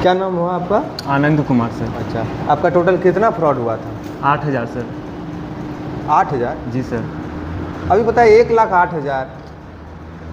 क्या नाम हुआ आपका? आनंद कुमार सर। अच्छा, आपका टोटल कितना फ्रॉड हुआ था? 8,000 सर। 8,000? जी सर। अभी बताइए 1,08,000।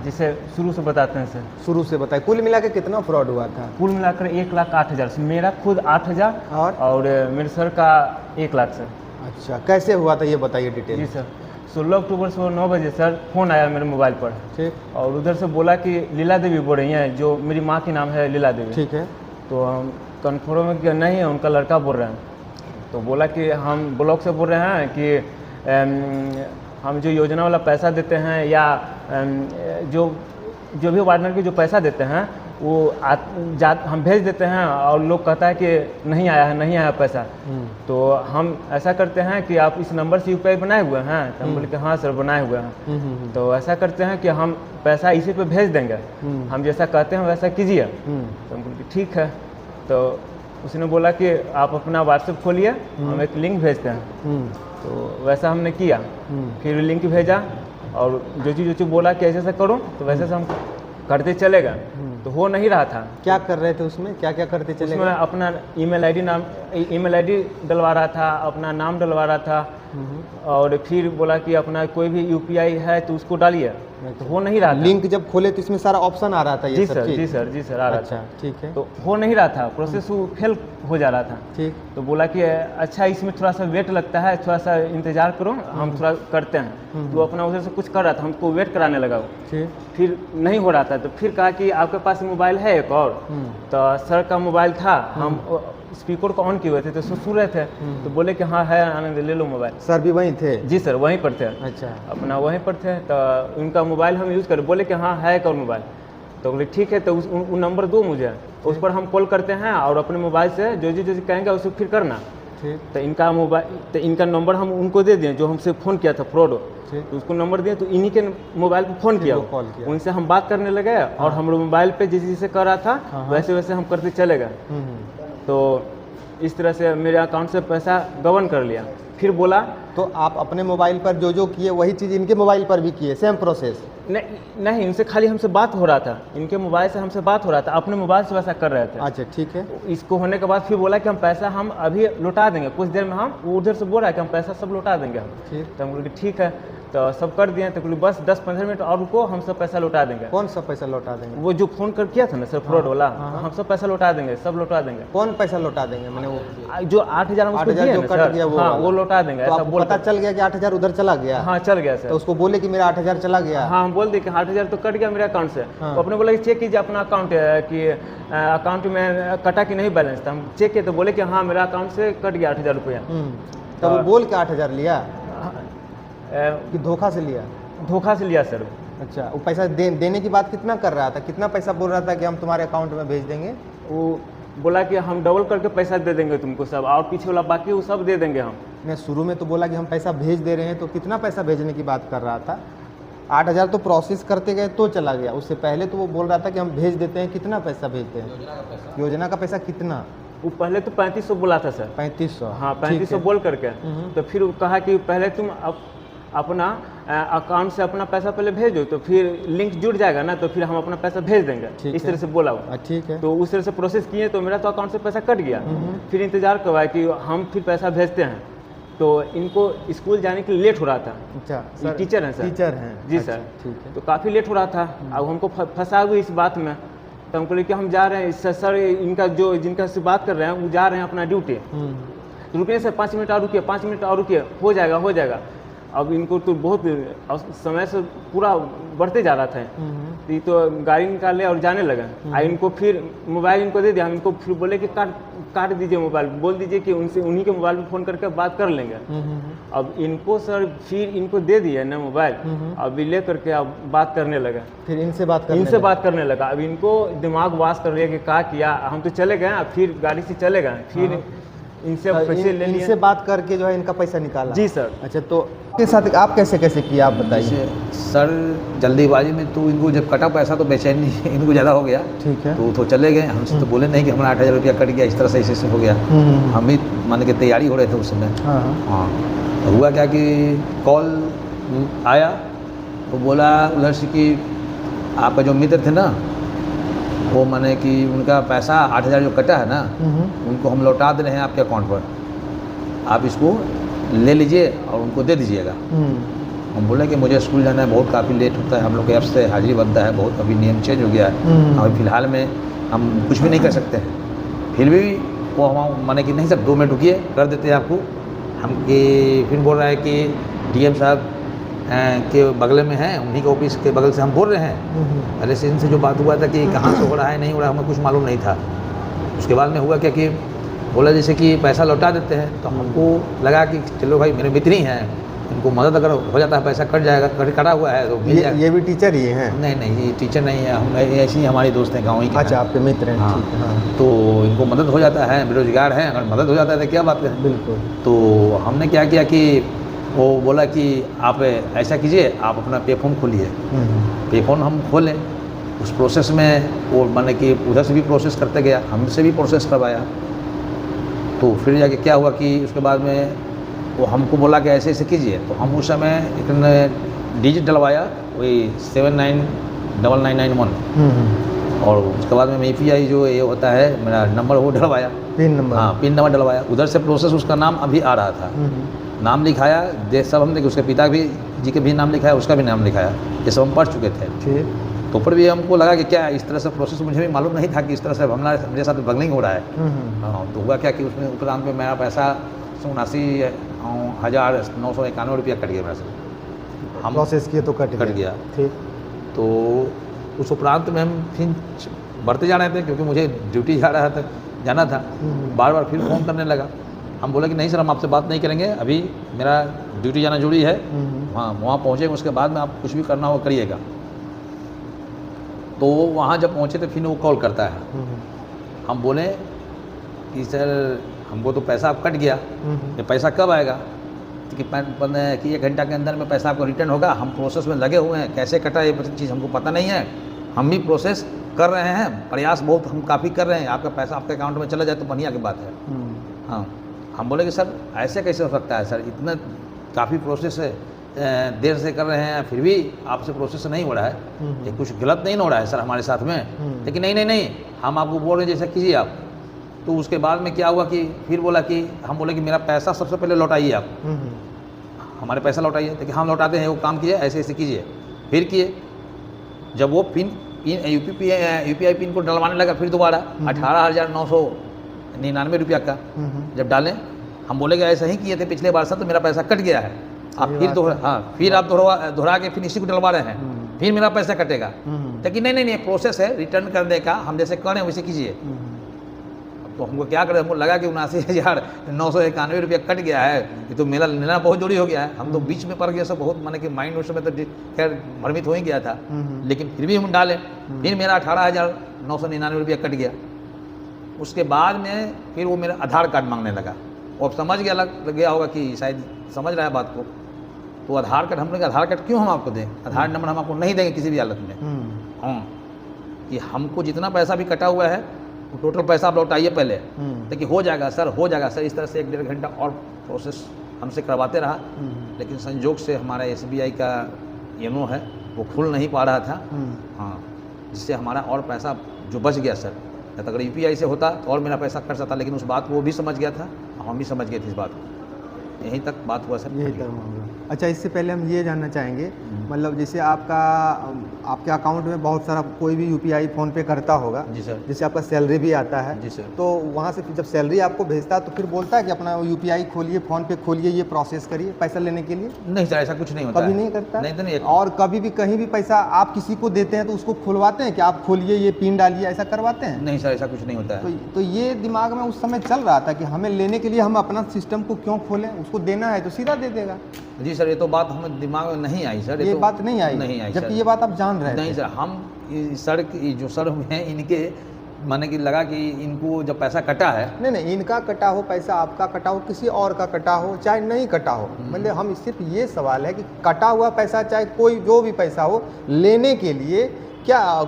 जी सर, शुरू से बताते हैं सर। शुरू से बताइए, कुल मिला के कितना फ्रॉड हुआ था? कुल मिलाकर 1,08,000 से मेरा खुद 8,000 और मेरे सर का 1 लाख सर। अच्छा, कैसे हुआ था ये बताइए डिटेल। जी सर, 16 अक्टूबर सुबह 9 बजे सर फ़ोन आया मेरे मोबाइल पर। ठीक। और उधर से बोला कि लीला देवी बोल रही हैं, जो मेरी माँ की नाम है लीला देवी। ठीक है। तो हम कन्फर्म है कि नहीं है, उनका लड़का बोल रहे हैं। तो बोला कि हम ब्लॉक से बोल रहे हैं कि हम जो योजना वाला पैसा देते हैं या जो भी वार्डनर के जो पैसा देते हैं वो हम भेज देते हैं और लोग कहता है कि नहीं आया पैसा। तो हम ऐसा करते हैं कि आप इस नंबर से यूपीआई बनाए हुए हैं? तो हम बोले कि हाँ सर बनाए हुए हैं। तो ऐसा करते हैं कि हम पैसा इसी पे भेज देंगे, हम जैसा कहते हैं वैसा कीजिए। तो हम बोले कि ठीक है। तो उसने बोला कि आप अपना व्हाट्सएप खोलिए, हम एक लिंक भेजते हैं। तो वैसा हमने किया, फिर लिंक भेजा और जो चीज़ बोला कि ऐसे ऐसा करो, तो वैसे से हम करते चले गए। तो हो नहीं रहा था। क्या कर रहे थे उसमें, क्या क्या करते चले उसमें गए? अपना ईमेल आईडी डलवा रहा था, अपना नाम डलवा रहा था और फिर बोला कि अपना कोई भी यूपीआई है तो उसको डालिए। तो हो नहीं रहा था। लिंक जब खोले तो इसमें सारा ऑप्शन आ रहा था ये जी सब सर, चीज़? जी सर आ रहा अच्छा, था। ठीक है। तो हो नहीं रहा था, प्रोसेस वो फेल हो जा रहा था। ठीक। तो बोला कि अच्छा इसमें थोड़ा सा वेट लगता है, थोड़ा सा इंतजार करो, हम थोड़ा करते हैं। तो अपना उधर से कुछ कर रहा था, हमको वेट कराने लगा वो। ठीक। फिर नहीं हो रहा था, तो फिर कहा कि आपके पास मोबाइल है एक और? तो सर का मोबाइल था, हम स्पीकर को ऑन किए हुए थे तो सुन रहे थे। तो बोले कि हाँ है आनंद, ले लो मोबाइल। सर भी वहीं थे? जी सर, वहीं पर थे। अच्छा। अपना वहीं पर थे। तो उनका मोबाइल हम यूज़ करें, बोले कि हाँ है एक और मोबाइल। तो बोले ठीक है, तो वो नंबर दो मुझे, उस पर हम कॉल करते हैं और अपने मोबाइल से जो जो कहेंगे उसे फिर करना। ठीक। तो इनका मोबाइल, तो इनका नंबर हम उनको दे दिए जो हमसे फ़ोन किया था फ्रॉड। तो उसको नंबर दिए, तो इन्हीं के मोबाइल पे फ़ोन किया, उनसे हम बात करने लगे। और हम मोबाइल पे जैसे कर रहा था वैसे वैसे हम करते चले गए। तो इस तरह से मेरे अकाउंट से पैसा गबन कर लिया। फिर बोला, तो आप अपने मोबाइल पर जो किए वही चीज़ इनके मोबाइल पर भी किए, सेम प्रोसेस? नहीं, इनसे खाली हमसे बात हो रहा था, इनके मोबाइल से हमसे बात हो रहा था, अपने मोबाइल से वैसा कर रहे थे। अच्छा, ठीक है। इसको होने के बाद फिर बोला कि हम पैसा हम अभी लौटा देंगे, कुछ देर में हम, वो उधर से बोल रहा है कि हम पैसा सब लौटा देंगे हम। ठीक। तो हम बोले ठीक है। तो सब कर दिए। तो बोले बस 10-15 मिनट और रुको, हम सब पैसा लौटा देंगे। कौन सा पैसा लौटा देंगे? वो जो फ़ोन कर किया था ना सर फ्रॉड वाला, हम सब पैसा लौटा देंगे, सब लौटा देंगे। कौन पैसा लौटा देंगे? मैंने वो जो 8,000 हम उसको दिए ना सर, हाँ वो लौटा देंगे। तो आपको पता चल गया कि 8,000 उधर चला गया? हाँ चल गया सर। तो उसको बोले कि मेरा 8,000 चला गया? हाँ, हम बोल दिए कि 8,000 तो कट गया मेरे अकाउंट से। तो अपने बोला कि चेक कीजिए अपना अकाउंट कि अकाउंट में कटा कि नहीं बैलेंस था। हम चेक किए तो बोले कि हाँ मेरा अकाउंट से कट गया 8,000 रुपया। तो वो बोल के 8,000 लिया कि धोखा से लिया? धोखा से लिया सर। अच्छा, वो पैसा देने की बात कितना कर रहा था, कितना पैसा बोल रहा था कि हम तुम्हारे अकाउंट में भेज देंगे? वो बोला कि हम डबल करके पैसा दे देंगे तुमको सब, और पीछे वाला बाकी वो सब दे देंगे हम। नहीं, शुरू में तो बोला कि हम पैसा भेज दे रहे हैं, तो कितना पैसा भेजने की बात कर रहा था? 8,000 तो प्रोसेस करते गए तो चला गया, उससे पहले तो वो बोल रहा था कि हम भेज देते हैं। कितना पैसा भेजते हैं? योजना का पैसा कितना? वो पहले तो 3500 बोला था सर। 3500? हाँ 3500 बोल करके। तो फिर वो कहा कि पहले तुम अपना अकाउंट से अपना पैसा पहले भेजो, तो फिर लिंक जुड़ जाएगा ना, तो फिर हम अपना पैसा भेज देंगे, इस तरह से बोला वो। ठीक है। तो उस तरह से प्रोसेस किए, तो मेरा तो अकाउंट से पैसा कट गया। फिर इंतजार करवाया कि हम फिर पैसा भेजते हैं। तो इनको स्कूल जाने के लिए लेट हो रहा था। अच्छा, टीचर हैं सर? टीचर हैं जी अच्छा, सर। ठीक है। तो काफ़ी लेट हो रहा था। अब हमको फंसा हुए इस बात में। तो हमको लेके हम जा रहे हैं सर, इनका जो जिनका से बात कर रहे हैं वो जा रहे हैं अपना ड्यूटी। रुकने से 5 मिनट और रुकिए, 5 मिनट और रुकिए, हो जाएगा। अब इनको तो बहुत समय से पूरा बढ़ते जा रहा था। ये तो गाड़ी निकाले और जाने लगा। इनको फिर मोबाइल इनको दे दिया, हम इनको फिर बोले कि काट दीजिए मोबाइल, बोल दीजिए कि उनसे उन्हीं के मोबाइल पे फ़ोन करके बात कर लेंगे। अब इनको सर फिर इनको दे दिया ना मोबाइल, अब ले करके अब बात करने लगा। फिर इनसे बात करने लगा। अब इनको दिमाग वाश कर लिया कि क्या किया। हम तो चले गए, फिर गाड़ी से चले गए, फिर इनसे पैसे ले लिए। इनसे बात करके जो है इनका पैसा निकाला? जी सर। अच्छा, तो के साथ आप कैसे किया, आप बताइए। सर जल्दीबाजी में तो इनको जब कटा पैसा तो बेचैनी इनको ज़्यादा हो गया। ठीक है। तो चले गए, हमसे तो बोले नहीं कि हमारा 8,000 रुपया कट गया, इस तरह से ऐसे हो गया। हम भी मान के तैयारी हो रहे थे उस समय। हाँ, तो हुआ क्या कि कॉल आया, वो बोला उधर से कि आपका जो मित्र थे ना वो माने कि उनका पैसा 8,000 जो कटा है ना, उनको हम लौटा दे रहे हैं आपके अकाउंट पर, आप इसको ले लीजिए और उनको दे दीजिएगा। हम बोले कि मुझे स्कूल जाना है, बहुत काफ़ी लेट होता है, हम लोग के ऐप से हाजिरी बनता है, बहुत अभी नियम चेंज हो गया है, अभी फ़िलहाल में हम कुछ भी नहीं कर सकते हैं। फिर भी वो हम माने कि नहीं सर 2 मिनट रुकिए, कर देते हैं आपको। हम कि फिर बोल रहा है कि डीएम साहब के बगल में हैं, उन्हीं के ऑफिस के बगल से हम बोल रहे हैं। अरे से इनसे जो बात हुआ था कि कहाँ से हो रहा है नहीं हो रहा है, हमें कुछ मालूम नहीं था। उसके बाद में हुआ क्या कि बोला जैसे कि पैसा लौटा देते हैं, तो हमको लगा कि चलो भाई मेरे मित्र ही हैं, इनको मदद अगर हो जाता है, पैसा कट जाएगा, कटा हुआ है तो मिल जाएगा। ये भी टीचर ही हैं? नहीं, ये टीचर नहीं है, हम ऐसे ही हमारे दोस्त हैं, गाँव ही के। अच्छा, आपके मित्र हैं। हाँ, ठीक है, हाँ। तो इनको मदद हो जाता है, बेरोजगार हैं, अगर मदद हो जाता है तो क्या बात है। बिल्कुल। तो हमने क्या किया कि वो बोला कि आप ऐसा कीजिए, आप अपना पे फ़ोन खोलिए। पे फ़ोन हम खोलें, उस प्रोसेस में वो माने कि उधर से भी प्रोसेस करते गया, हमसे भी प्रोसेस करवाया। तो फिर जाके क्या हुआ कि उसके बाद में वो हमको बोला कि ऐसे ऐसे कीजिए, तो हम उस समय एक डिजिट डलवाया, वही 799991, और उसके बाद में API जो ये होता है मेरा नंबर वो डलवाया, पिन नंबर। हाँ, पिन नंबर डलवाया। उधर से प्रोसेस, उसका नाम अभी आ रहा था, नाम लिखाया, देख सब हमने, उसके पिता भी जी के भी नाम लिखाया, उसका भी नाम लिखाया, ये सब हम पढ़ चुके थे। ठीक। तो पर भी हमको लगा कि क्या इस तरह से प्रोसेस, मुझे भी मालूम नहीं था कि इस तरह से मेरे साथ बगलिंग हो रहा है। हाँ, तो हुआ क्या कि उसमें उपरांत में मेरा पैसा 79,991 रुपया कट गया मेरे से। हम प्रोसेस किए तो कट गया। ठीक। तो उस उपरांत में हम फिर बढ़ते जा रहे थे, क्योंकि मुझे ड्यूटी जाना था। बार बार फिर फ़ोन करने लगा। हम बोले कि नहीं सर, हम आपसे बात नहीं करेंगे, अभी मेरा ड्यूटी जाना जरूरी है। हाँ, वहाँ पहुँचेंगे, उसके बाद में आप कुछ भी करना हो करिएगा। तो वहाँ जब पहुँचे तो फिर वो कॉल करता है। हम बोले कि सर हमको तो पैसा आप कट गया, ये पैसा कब आएगा? कि 1 घंटा के अंदर में पैसा आपको रिटर्न होगा, हम प्रोसेस में लगे हुए हैं, कैसे कटा ये चीज़ हमको पता नहीं है, हम भी प्रोसेस कर रहे हैं, प्रयास बहुत हम काफ़ी कर रहे हैं, आपका पैसा आपके अकाउंट में चला जाए तो बढ़िया की बात है। हाँ, हम बोले कि सर ऐसे कैसे हो सकता है सर, इतना काफ़ी प्रोसेस देर से कर रहे हैं, फिर भी आपसे प्रोसेस नहीं हो रहा है, ये कुछ गलत नहीं हो रहा है सर हमारे साथ में। लेकिन नहीं, हम आपको बोल रहे हैं जैसा कीजिए आप। तो उसके बाद में क्या हुआ कि फिर बोला कि हम बोले कि मेरा पैसा सबसे पहले लौटाइए आप, हमारे पैसा लौटाइए। देखिए हम लौटाते हैं, वो काम कीजिए, ऐसे ऐसे कीजिए। फिर किए, जब वो पिन UPI पिन को डलवाने लगा, फिर दोबारा 18,999 रुपया का जब डालें, हम बोले कि ऐसा ही किए थे पिछले बार सर, तो मेरा पैसा कट गया है, आप फिर फिर आप दोहरा के फिर इसी को डलवा रहे हैं, फिर मेरा पैसा कटेगा। लेकिन नहीं, प्रोसेस है रिटर्न करने का, हम जैसे करें वैसे कीजिए। तो हमको क्या करें, हमको लगा कि 79,991 रुपया कट गया है, ये तो मेरा लेना बहुत जरूरी हो गया है। हम तो बीच में पड़ गए, सब बहुत माने कि माइंड उस समय तो खैर भ्रमित हो ही गया था, लेकिन फिर भी हम डालें, फिर मेरा 18,999 रुपया कट गया। उसके बाद में फिर वो मेरा आधार कार्ड मांगने लगा, और समझ गया होगा कि शायद समझ रहा है बात को। तो आधार कार्ड, हम लोग आधार कार्ड क्यों हम आपको दें, आधार नंबर हम आपको नहीं देंगे किसी भी हालत में। हाँ, कि हमको जितना पैसा भी कटा हुआ है टोटल पैसा आप लौटाइए पहले। देखिए हो जाएगा सर, हो जाएगा सर, इस तरह से 1-1.5 घंटा और प्रोसेस हमसे करवाते रहा। लेकिन संजोग से हमारा SBI का योनो है वो खुल नहीं पा रहा था। हाँ, जिससे हमारा और पैसा जो बच गया सर, या तो अगर UPI से होता तो और मेरा पैसा कट सकता, लेकिन उस बात को वो भी समझ गया था, हम भी समझ गए थे इस बात को। यहीं तक बात हुआ सर। यही तक मामला। अच्छा, इससे पहले हम ये जानना चाहेंगे, मतलब जैसे आपके अकाउंट में बहुत सारा कोई भी UPI फ़ोन पे करता होगा। जी सर। जैसे आपका सैलरी भी आता है। जी सर। तो वहाँ से जब सैलरी आपको भेजता है तो फिर बोलता है कि अपना UPI खोलिए, फ़ोन पे खोलिए, ये प्रोसेस करिए पैसा लेने के लिए? नहीं सर, ऐसा कुछ नहीं होता। कभी नहीं करता? नहीं तो नहीं। और कभी भी कहीं भी पैसा आप किसी को देते हैं तो उसको खुलवाते हैं कि आप खोलिए, ये पिन डालिए, ऐसा करवाते हैं? नहीं सर, ऐसा कुछ नहीं होता है। तो ये दिमाग में उस समय चल रहा था कि हमें लेने के लिए हम अपना सिस्टम को क्यों खोलें, उसको देना है तो सीधा दे देगा। जी सर, ये तो बात हमें दिमाग में नहीं आई सर। ये बात नहीं आई जबकि ये बात आप जान रहे थे। नहीं सर, हम सर जो सर हैं इनके माने कि लगा कि इनको जब पैसा कटा है, नहीं, इनका कटा हो पैसा, आपका कटा हो, किसी और का कटा हो, चाहे नहीं कटा हो, मतलब हम सिर्फ ये सवाल है कि कटा हुआ पैसा, चाहे कोई जो भी पैसा हो, लेने के लिए क्या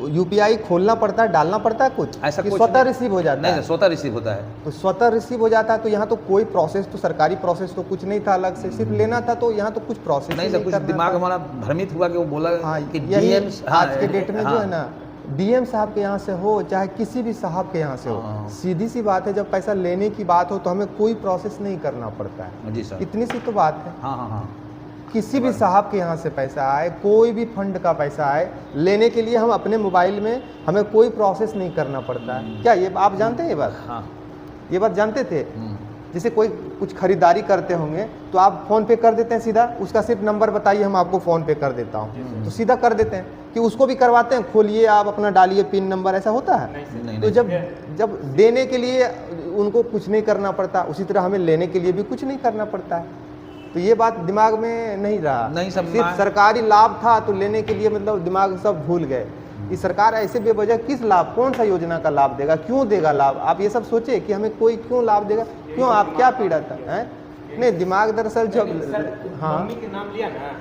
UPI खोलना पड़ता है, डालना पड़ता है कुछ, ऐसा कुछ स्वतः रिसीव हो जाता है? नहीं, स्वतः रिसीव होता है। तो स्वतः रिसीव हो जाता है, तो यहाँ तो कोई प्रोसेस, तो सरकारी प्रोसेस तो कुछ नहीं था अलग से, सिर्फ लेना था, तो यहाँ तो कुछ प्रोसेस नहीं सर, कुछ दिमाग हमारा भ्रमित हुआ कि वो बोला हाँ, कि यही DM आज के डेट में जो है ना डीएम साहब के यहाँ से हो चाहे किसी भी साहब के यहाँ से हो, हाँ। सीधी सी बात है, जब पैसा लेने की बात हो तो हमें कोई प्रोसेस नहीं करना पड़ता है। जी सर। इतनी सी तो बात है। हाँ हाँ हाँ। किसी भी साहब के यहाँ से पैसा आए, कोई भी फंड का पैसा आए, लेने के लिए हम अपने मोबाइल में हमें कोई प्रोसेस नहीं करना पड़ता है। क्या ये आप जानते हैं ये बात? हाँ। ये बात जानते थे? जैसे कोई कुछ खरीदारी करते होंगे तो आप फ़ोन पे कर देते हैं सीधा, उसका सिर्फ नंबर बताइए हम आपको फ़ोन पे कर देता हूँ, तो सीधा कर देते हैं। कि उसको भी करवाते हैं, खोलिए आप अपना डालिए पिन नंबर, ऐसा होता है? नहीं, तो जब देने के लिए उनको कुछ नहीं करना पड़ता, उसी तरह हमें लेने के लिए भी कुछ नहीं करना पड़ता है। तो ये बात दिमाग में नहीं रहा। नहीं, सब सिर्फ सरकारी लाभ था तो लेने के लिए मतलब दिमाग सब भूल गए। ये सरकार ऐसे बेवजह किस लाभ, कौन सा योजना का लाभ देगा, क्यों देगा लाभ? आप ये सब सोचे कि हमें कोई क्यों लाभ देगा, क्यों, आप क्या पीड़ा था है? नहीं, दिमाग दरअसल जब हाँ मम्मी के नाम लिया ना,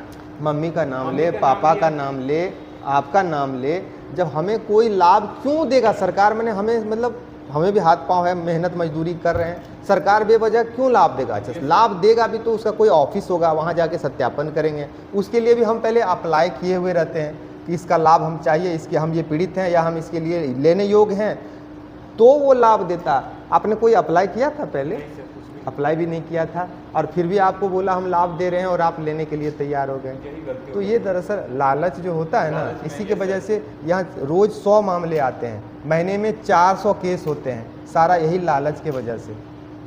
मम्मी का नाम ले, पापा का नाम ले, आपका नाम ले, जब हमें कोई लाभ क्यों देगा सरकार? मैंने हमें मतलब हमें भी हाथ पांव है, मेहनत मजदूरी कर रहे हैं, सरकार बेवजह क्यों लाभ देगा? अच्छा, लाभ देगा भी तो उसका कोई ऑफिस होगा, वहाँ जाके सत्यापन करेंगे, उसके लिए भी हम पहले अप्लाई किए हुए रहते हैं कि इसका लाभ हम चाहिए, इसके हम ये पीड़ित हैं या हम इसके लिए लेने योग्य हैं, तो वो लाभ देता। आपने कोई अप्लाई किया था पहले? अप्लाई भी नहीं किया था और फिर भी आपको बोला हम लाभ दे रहे हैं और आप लेने के लिए तैयार हो गए। तो ये दरअसल लालच जो होता है ना, इसी के वजह से यहाँ रोज़ 100 मामले आते हैं, महीने में 400 केस होते हैं, सारा यही लालच के वजह से।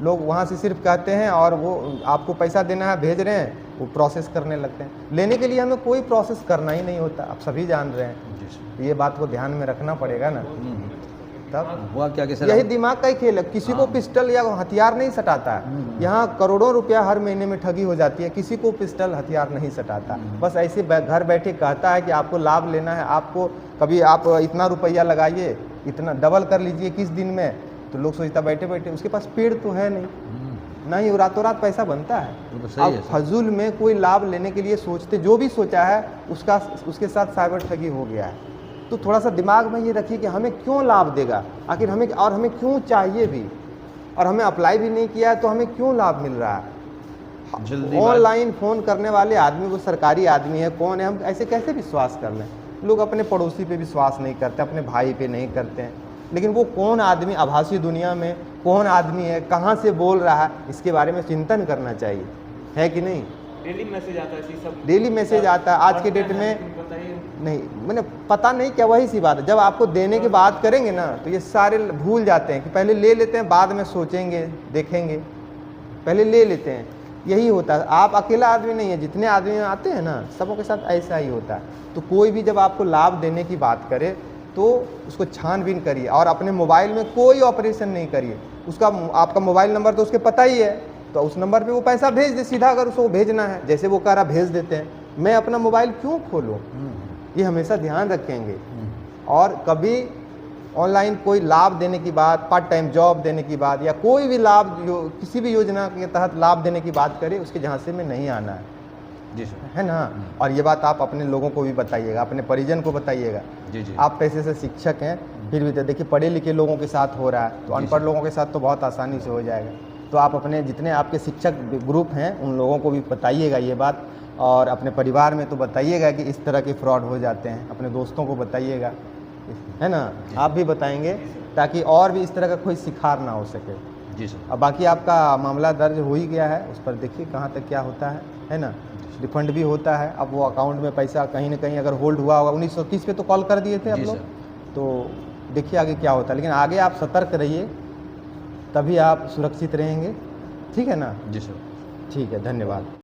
लोग वहाँ से सिर्फ कहते हैं और वो आपको पैसा देना है, भेज रहे हैं, वो प्रोसेस करने लगते हैं। लेने के लिए हमें कोई प्रोसेस करना ही नहीं होता, आप सभी जान रहे हैं। ये बात को ध्यान में रखना पड़ेगा ना। तब हुआ क्या कि सर, यही दिमाग का ही खेल है। किसी को पिस्टल या हथियार नहीं सटाता है। यहाँ करोड़ों रुपया हर महीने में ठगी हो जाती है, किसी को पिस्टल हथियार नहीं सटाता। बस ऐसे घर बैठे कहता है कि आपको लाभ लेना है, आपको कभी आप इतना रुपया लगाइए, इतना डबल कर लीजिए किस दिन में, तो लोग सोचता बैठे बैठे उसके पास पेड़ तो है नहीं, वो रातों रात पैसा बनता है। अब फजूल में कोई लाभ लेने के लिए सोचते, जो भी सोचा है उसके साथ साइबर ठगी हो गया है। तो थोड़ा सा दिमाग में ये रखिए कि हमें क्यों लाभ देगा आखिर, हमें क्यों चाहिए भी, और हमें अप्लाई भी नहीं किया है तो हमें क्यों लाभ मिल रहा है? ऑनलाइन फ़ोन करने वाले आदमी वो सरकारी आदमी है, कौन है, हम ऐसे कैसे विश्वास कर लें? लोग अपने पड़ोसी पे विश्वास नहीं करते, अपने भाई पे नहीं करते हैं, लेकिन वो कौन आदमी आभासी दुनिया में कौन आदमी है, कहाँ से बोल रहा है, इसके बारे में चिंतन करना चाहिए, है कि नहीं? डेली मैसेज आता है, सब डेली मैसेज आता है। आज के डेट में नहीं, मैंने पता नहीं क्या, वही सी बात है, जब आपको देने की बात करेंगे ना तो ये सारे भूल जाते हैं कि पहले ले लेते हैं, बाद में सोचेंगे देखेंगे, पहले ले लेते हैं। यही होता है। आप अकेला आदमी नहीं है, जितने आदमी आते हैं ना सबों के साथ ऐसा ही होता है। तो कोई भी जब आपको लाभ देने की बात करे तो उसको छानबीन करिए और अपने मोबाइल में कोई ऑपरेशन नहीं करिए। उसका आपका मोबाइल नंबर तो उसके पता ही है, तो उस नंबर पे वो पैसा भेज दे सीधा, अगर उसको भेजना है, जैसे वो कह रहा भेज देते हैं। मैं अपना मोबाइल क्यों खोलूँ, ये हमेशा ध्यान रखेंगे। और कभी ऑनलाइन कोई लाभ देने की बात, पार्ट टाइम जॉब देने की बात, या कोई भी लाभ जो किसी भी योजना के तहत लाभ देने की बात करे, उसके झांसे में नहीं आना है। जी सर, है ना। और ये बात आप अपने लोगों को भी बताइएगा, अपने परिजन को बताइएगा। जी जी, आप पैसे से शिक्षक हैं, फिर भी तो देखिए पढ़े लिखे लोगों के साथ हो रहा है, तो अनपढ़ लोगों के साथ तो बहुत आसानी से हो जाएगा। तो आप अपने जितने आपके शिक्षक ग्रुप हैं उन लोगों को भी बताइएगा ये बात, और अपने परिवार में तो बताइएगा कि इस तरह के फ्रॉड हो जाते हैं, अपने दोस्तों को बताइएगा, है ना। आप भी बताएंगे ताकि और भी इस तरह का कोई शिकार ना हो सके। जी सर। अब बाकी आपका मामला दर्ज हो ही गया है, उस पर देखिए कहाँ तक क्या होता है ना। रिफंड भी होता है। अब वो अकाउंट में पैसा कहीं ना कहीं अगर होल्ड हुआ होगा, 1930 पे तो कॉल कर दिए थे आप लोग, तो देखिए आगे क्या होता है। लेकिन आगे आप सतर्क रहिए, तभी आप सुरक्षित रहेंगे, ठीक है ना। जी सर, ठीक है, धन्यवाद।